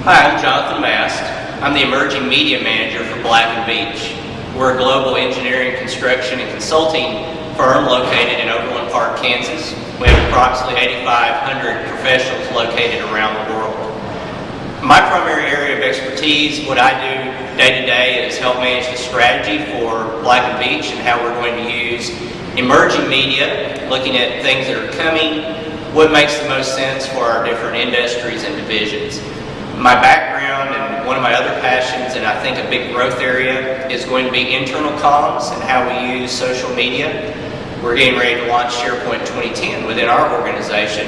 Hi, I'm Jonathan Mast. I'm the Emerging Media Manager for Black and Veatch. We're a global engineering, construction, and consulting firm located in Overland Park, Kansas. We have approximately 8,500 professionals located around the world. My primary area of expertise, what I do day to day, is help manage the strategy for Black and Veatch and how we're going to use emerging media, looking at things that are coming, what makes the most sense for our different industries and divisions. My background and one of my other passions, and I think a big growth area, is going to be internal comms and how we use social media. We're getting ready to launch SharePoint 2010 within our organization,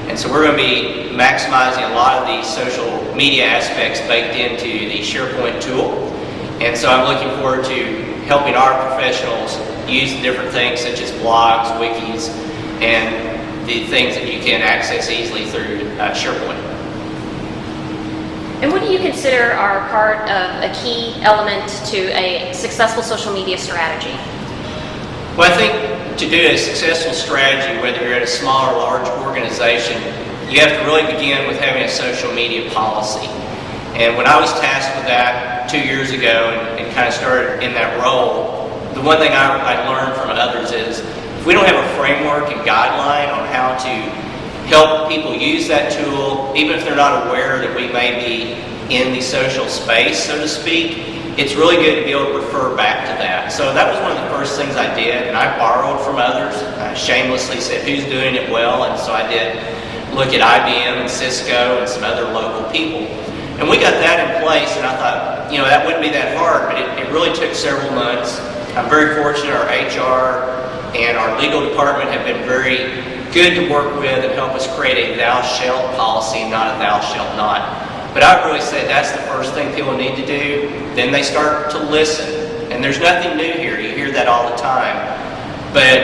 and so we're going to be maximizing a lot of these social media aspects baked into the SharePoint tool. And so I'm looking forward to helping our professionals use different things such as blogs, wikis, and the things that you can access easily through SharePoint. And what do you consider are part of a key element to a successful social media strategy? Well, I think to do a successful strategy, whether you're at a small or large organization, you have to really begin with having a social media policy. And when I was tasked with that 2 years ago and kind of started in that role, the one thing I learned from others is if we don't have a framework and guideline on how to help people use that tool, even if they're not aware that we may be in the social space, so to speak, it's really good to be able to refer back to that. So that was one of the first things I did, and I borrowed from others. I shamelessly said, who's doing it well? And so I did look at IBM and Cisco and some other local people. And we got that in place, and I thought, that wouldn't be that hard, but it really took several months. I'm very fortunate our HR and our legal department have been very good to work with and help us create a thou shalt policy, not a thou shalt not. But I would really say that's the first thing people need to do. Then they start to listen. And there's nothing new here. You hear that all the time. But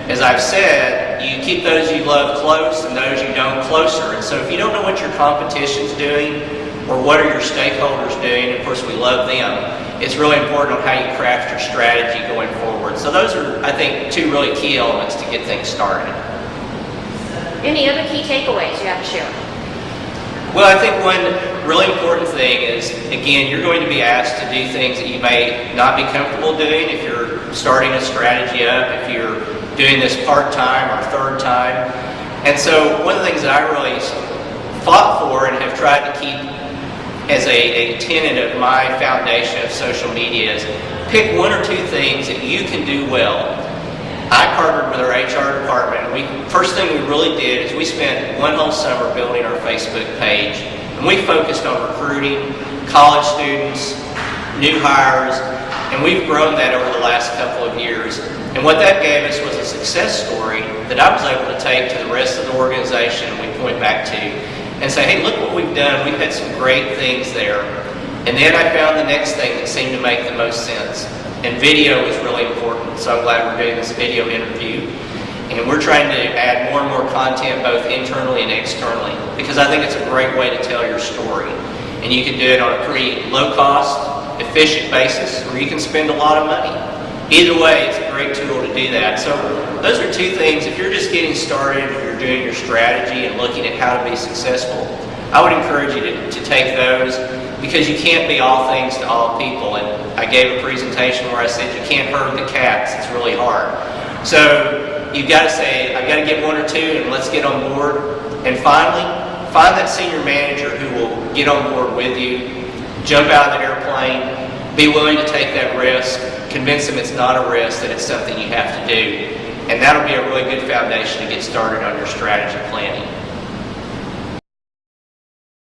as I've said, you keep those you love close and those you don't closer. And so if you don't know what your competition's doing or what are your stakeholders doing, of course we love them, it's really important on how you craft your strategy going forward. So those are, I think, two really key elements to get things started. Any other key takeaways you have to share? Well, I think one really important thing is, again, you're going to be asked to do things that you may not be comfortable doing if you're starting a strategy up, if you're doing this part-time or third time. And so one of the things that I really fought for and have tried to keep as a tenet of my foundation of social media is pick one or two things that you can do well. I partnered with our HR department, and first thing we really did is we spent one whole summer building our Facebook page, and we focused on recruiting college students, new hires, and we've grown that over the last couple of years. And what that gave us was a success story that I was able to take to the rest of the organization and we point back to and say, hey, look what we've done. We've had some great things there. And then I found the next thing that seemed to make the most sense. And video is really important, so I'm glad we're doing this video interview. And we're trying to add more and more content both internally and externally because I think it's a great way to tell your story. And you can do it on a pretty low-cost, efficient basis, or you can spend a lot of money. Either way, it's a great tool to do that. So those are two things. If you're just getting started or you're doing your strategy and looking at how to be successful, I would encourage you to take those because you can't be all things to all people. And I gave a presentation where I said you can't herd the cats. It's really hard. So you've got to say, I've got to get one or two and let's get on board. And finally, find that senior manager who will get on board with you, jump out of the airplane, be willing to take that risk, convince them it's not a risk, that it's something you have to do. And that'll be a really good foundation to get started on your strategy planning.